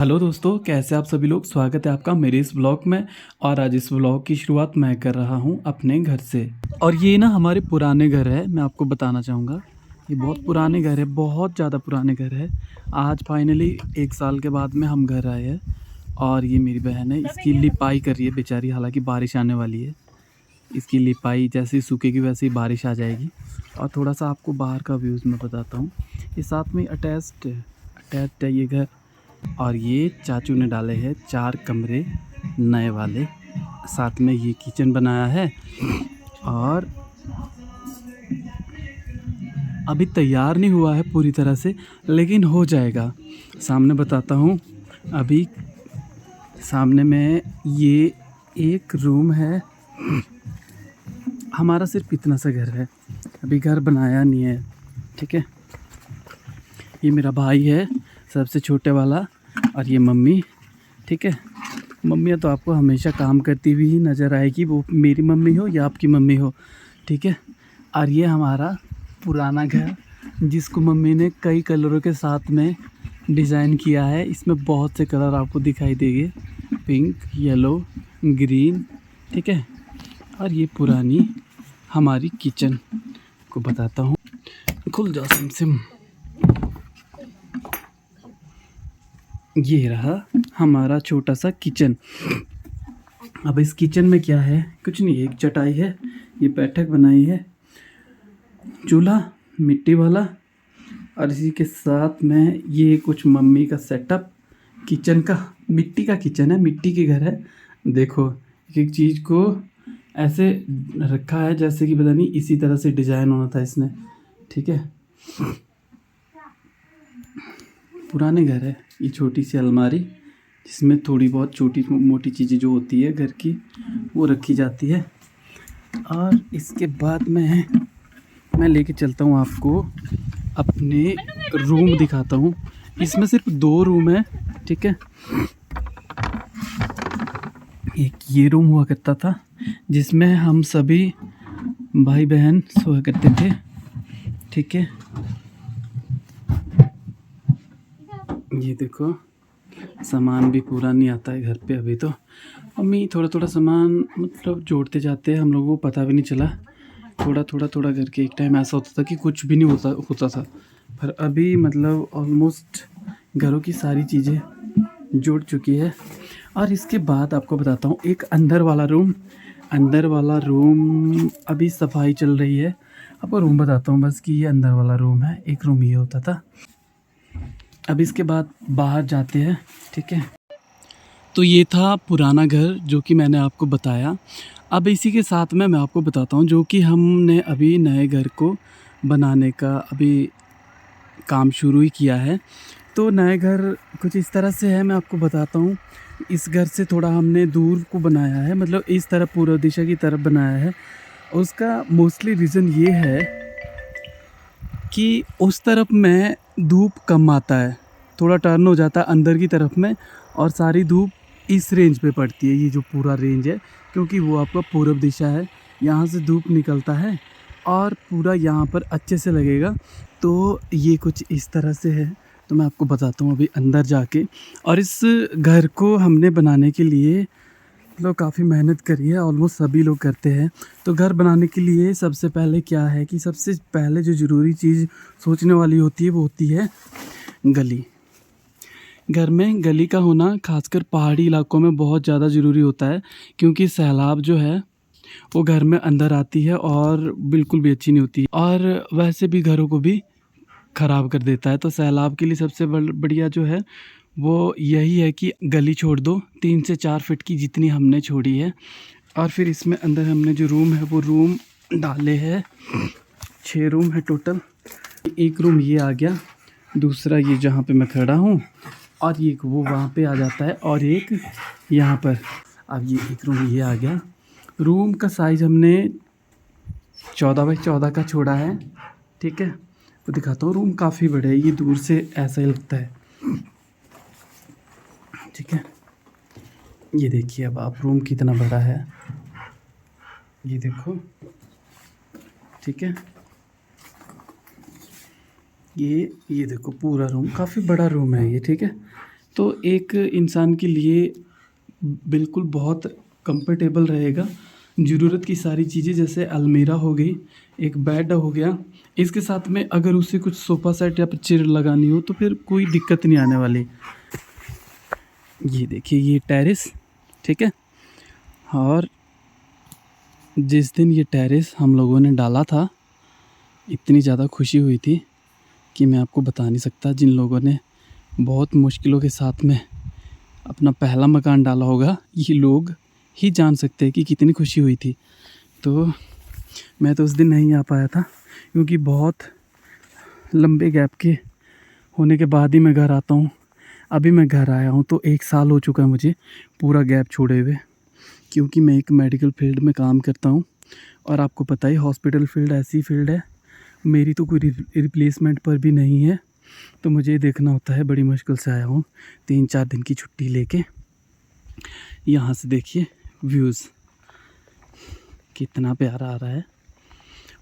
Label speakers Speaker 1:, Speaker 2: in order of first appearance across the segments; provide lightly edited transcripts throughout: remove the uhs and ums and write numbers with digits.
Speaker 1: Hello दोस्तों, कैसे आप सभी लोग। स्वागत है आपका मेरे इस व्लॉग में। और आज इस व्लॉग की शुरुआत मैं कर रहा हूं अपने घर से। और ये ना हमारे पुराने घर है, मैं आपको बताना चाहूँगा। ये बहुत पुराने घर है, बहुत ज़्यादा पुराने घर है। आज फाइनली 1 साल के बाद में हम घर आए हैं। और ये मेरी बहन है, इसकी लिपाई कर रही है बेचारी, हालांकि बारिश आने वाली है। इसकी लिपाई जैसे ही सूखेगी वैसे ही बारिश आ जाएगी। और थोड़ा सा आपको बाहर का व्यूज़ मैं बताता हूँ। ये साथ में अटैच्ड है ये घर। और ये चाचू ने डाले हैं 4 कमरे नए वाले, साथ में ये किचन बनाया है। और अभी तैयार नहीं हुआ है पूरी तरह से, लेकिन हो जाएगा। सामने बताता हूँ। अभी सामने में ये एक रूम है। हमारा सिर्फ इतना सा घर है, अभी घर बनाया नहीं है। ठीक है, ये मेरा भाई है सबसे छोटे वाला, और ये मम्मी। ठीक है, मम्मियाँ तो आपको हमेशा काम करती हुई ही नज़र आएगी, वो मेरी मम्मी हो या आपकी मम्मी हो। ठीक है, और ये हमारा पुराना घर, जिसको मम्मी ने कई कलरों के साथ में डिज़ाइन किया है। इसमें बहुत से कलर आपको दिखाई देंगे, पिंक, येलो, ग्रीन। ठीक है, और ये पुरानी हमारी किचन को बताता हूँ। खुल जाओ सिम। ये रहा हमारा छोटा सा किचन। अब इस किचन में क्या है, कुछ नहीं, एक चटाई है, ये बैठक बनाई है, चूल्हा मिट्टी वाला, और इसी के साथ में ये कुछ मम्मी का सेटअप किचन का। मिट्टी का किचन है, मिट्टी के घर है। देखो, एक चीज़ को ऐसे रखा है जैसे कि पता नहीं इसी तरह से डिज़ाइन होना था इसने। ठीक है, पुराने घर है। ये छोटी सी अलमारी, जिसमें थोड़ी बहुत छोटी मोटी चीज़ें जो होती है घर की, वो रखी जाती है। और इसके बाद मैं लेके चलता हूँ आपको अपने रूम दिखाता हूँ। इसमें सिर्फ 2 रूम है। ठीक है, एक ये रूम हुआ करता था जिसमें हम सभी भाई बहन सोया करते थे। ठीक है, ये देखो, सामान भी पूरा नहीं आता है घर पे अभी तो। मम्मी थोड़ा थोड़ा सामान मतलब जोड़ते जाते हैं, हम लोगों को पता भी नहीं चला। थोड़ा थोड़ा करके एक टाइम ऐसा होता था कि कुछ भी नहीं होता था। पर अभी मतलब ऑलमोस्ट घरों की सारी चीज़ें जुड़ चुकी है। और इसके बाद आपको बताता हूँ एक अंदर वाला रूम अभी सफाई चल रही है। आपको रूम बताता हूँ बस कि ये अंदर वाला रूम है, एक रूम ये होता था। अब इसके बाद बाहर जाते हैं। ठीक है, तो ये था पुराना घर जो कि मैंने आपको बताया। अब इसी के साथ में मैं आपको बताता हूँ जो कि हमने अभी नए घर को बनाने का अभी काम शुरू ही किया है। तो नए घर कुछ इस तरह से है, मैं आपको बताता हूँ। इस घर से थोड़ा हमने दूर को बनाया है, मतलब इस तरफ पूर्व दिशा की तरफ बनाया है। उसका मोस्टली रीज़न ये है कि उस तरफ में धूप कम आता है, थोड़ा टर्न हो जाता है अंदर की तरफ में, और सारी धूप इस रेंज पे पड़ती है। ये जो पूरा रेंज है, क्योंकि वो आपका पूर्व दिशा है, यहाँ से धूप निकलता है और पूरा यहाँ पर अच्छे से लगेगा। तो ये कुछ इस तरह से है। तो मैं आपको बताता हूँ अभी अंदर जाके। और इस घर को हमने बनाने के लिए मतलब काफ़ी मेहनत करी है, ऑलमोस्ट सभी लोग करते हैं। तो घर बनाने के लिए सबसे पहले क्या है कि सबसे पहले जो ज़रूरी चीज़ सोचने वाली होती है वो होती है गली। घर में गली का होना खासकर पहाड़ी इलाकों में बहुत ज़्यादा ज़रूरी होता है, क्योंकि सैलाब जो है वो घर में अंदर आती है और बिल्कुल भी अच्छी नहीं होती, और वैसे भी घरों को भी ख़राब कर देता है। तो सैलाब के लिए सबसे बढ़िया जो है वो यही है कि गली छोड़ दो 3 से 4 फीट की, जितनी हमने छोड़ी है। और फिर इसमें अंदर हमने जो रूम है वो रूम डाले हैं। 6 रूम है टोटल। एक रूम ये आ गया, दूसरा ये जहाँ पे मैं खड़ा हूँ, और ये वो वहाँ पे आ जाता है, और एक यहाँ पर। अब ये एक रूम ये आ गया। रूम का साइज़ हमने 14 बाई 14 का छोड़ा है। ठीक है, तो दिखाता हूँ। रूम काफ़ी बड़ा है, ये दूर से ऐसा ही लगता है। ठीक है, ये देखिए अब आप रूम कितना बड़ा है, ये देखो। ठीक है, ये देखो पूरा रूम, काफ़ी बड़ा रूम है ये। ठीक है, तो एक इंसान के लिए बिल्कुल बहुत कंफर्टेबल रहेगा। ज़रूरत की सारी चीज़ें जैसे अलमीरा हो गई, एक बेड हो गया, इसके साथ में अगर उसे कुछ सोफ़ा सेट या फिर चेयर लगानी हो तो फिर कोई दिक्कत नहीं आने वाली। ये देखिए ये टेरेस, ठीक है। और जिस दिन ये टेरेस हम लोगों ने डाला था, इतनी ज़्यादा खुशी हुई थी कि मैं आपको बता नहीं सकता। जिन लोगों ने बहुत मुश्किलों के साथ में अपना पहला मकान डाला होगा, ये लोग ही जान सकते हैं कि कितनी खुशी हुई थी। तो मैं तो उस दिन नहीं आ पाया था क्योंकि बहुत लंबे गैप के होने के बाद ही मैं घर आता हूँ। अभी मैं घर आया हूँ तो 1 साल हो चुका है मुझे पूरा गैप छोड़े हुए, क्योंकि मैं एक मेडिकल फील्ड में काम करता हूँ। और आपको पता ही हॉस्पिटल फील्ड ऐसी फील्ड है, मेरी तो कोई रिप्लेसमेंट पर भी नहीं है, तो मुझे देखना होता है। बड़ी मुश्किल से आया हूँ 3-4 दिन की छुट्टी लेके। यहाँ से देखिए व्यूज़ कितना प्यारा आ रहा है।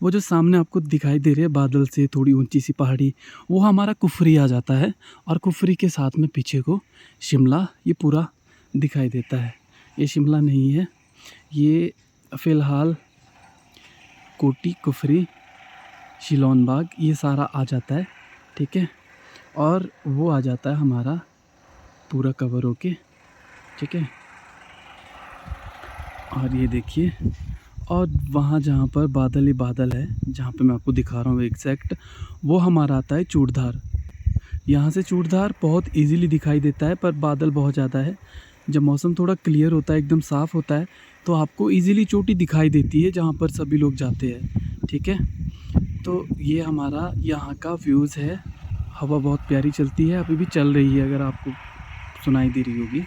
Speaker 1: वो जो सामने आपको दिखाई दे रही है बादल से थोड़ी ऊंची सी पहाड़ी, वो हमारा कुफरी आ जाता है। और कुफरी के साथ में पीछे को शिमला ये पूरा दिखाई देता है। ये शिमला नहीं है, ये फ़िलहाल कोटी, कुफरी, शिलोन बाग ये सारा आ जाता है, ठीक है। और वो आ जाता है हमारा पूरा कवर होके, ठीक है। और ये देखिए, और वहाँ जहाँ पर बादल ही बादल है, जहाँ पे मैं आपको दिखा रहा हूँ एग्जैक्ट, वो हमारा आता है चूड़धार। यहाँ से चूड़धार बहुत इजीली दिखाई देता है, पर बादल बहुत ज़्यादा है। जब मौसम थोड़ा क्लियर होता है, एकदम साफ़ होता है, तो आपको इजीली चोटी दिखाई देती है जहाँ पर सभी लोग जाते हैं, ठीक है। तो ये हमारा यहाँ का व्यूज़ है। हवा बहुत प्यारी चलती है, अभी भी चल रही है, अगर आपको सुनाई दे रही होगी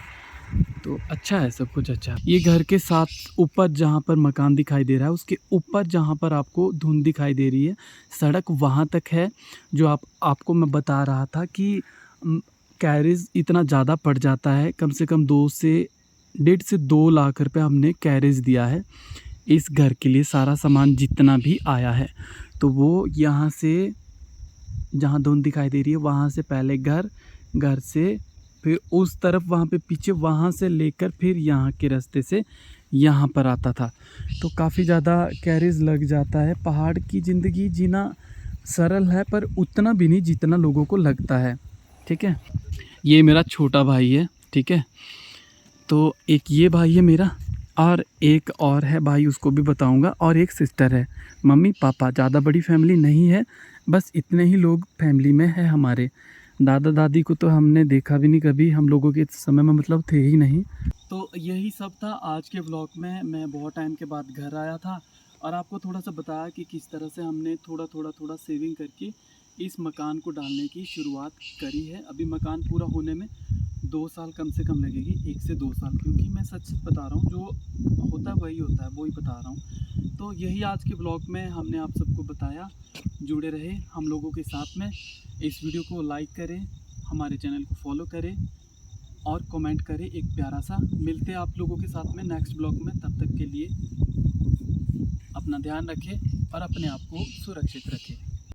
Speaker 1: तो अच्छा है, सब कुछ अच्छा है। ये घर के साथ ऊपर जहाँ पर मकान दिखाई दे रहा है, उसके ऊपर जहाँ पर आपको धुंध दिखाई दे रही है, सड़क वहाँ तक है। जो आपको मैं बता रहा था कि कैरेज इतना ज़्यादा पड़ जाता है, कम से कम 1.5 से 2 लाख रुपए हमने कैरेज दिया है इस घर के लिए। सारा सामान जितना भी आया है, तो वो यहाँ से जहाँ धुंध दिखाई दे रही है वहाँ से पहले घर से फिर उस तरफ वहाँ पे पीछे, वहाँ से लेकर फिर यहाँ के रास्ते से यहाँ पर आता था। तो काफ़ी ज़्यादा कैरेज लग जाता है। पहाड़ की ज़िंदगी जीना सरल है, पर उतना भी नहीं जितना लोगों को लगता है, ठीक है। ये मेरा छोटा भाई है, ठीक है। तो एक ये भाई है मेरा, और एक और है भाई, उसको भी बताऊंगा, और एक सिस्टर है। मम्मी पापा, ज़्यादा बड़ी फैमिली नहीं है, बस इतने ही लोग फैमिली में है हमारे। दादा दादी को तो हमने देखा भी नहीं कभी, हम लोगों के समय में मतलब थे ही नहीं। तो यही सब था आज के व्लॉग में। मैं बहुत टाइम के बाद घर आया था और आपको थोड़ा सा बताया कि किस तरह से हमने थोड़ा सेविंग करके इस मकान को डालने की शुरुआत करी है। अभी मकान पूरा होने में 2 साल कम से कम लगेगी, 1 से 2 साल, क्योंकि मैं सच बता रहा हूँ, जो होता है वही होता है, वो ही बता रहा हूँ। तो यही आज के ब्लॉग में हमने आप सबको बताया। जुड़े रहे हम लोगों के साथ में। इस वीडियो को लाइक करें, हमारे चैनल को फॉलो करें और कमेंट करें एक प्यारा सा। मिलते हैं आप लोगों के साथ में नेक्स्ट ब्लॉग में। तब तक के लिए अपना ध्यान रखें और अपने आप को सुरक्षित रखें।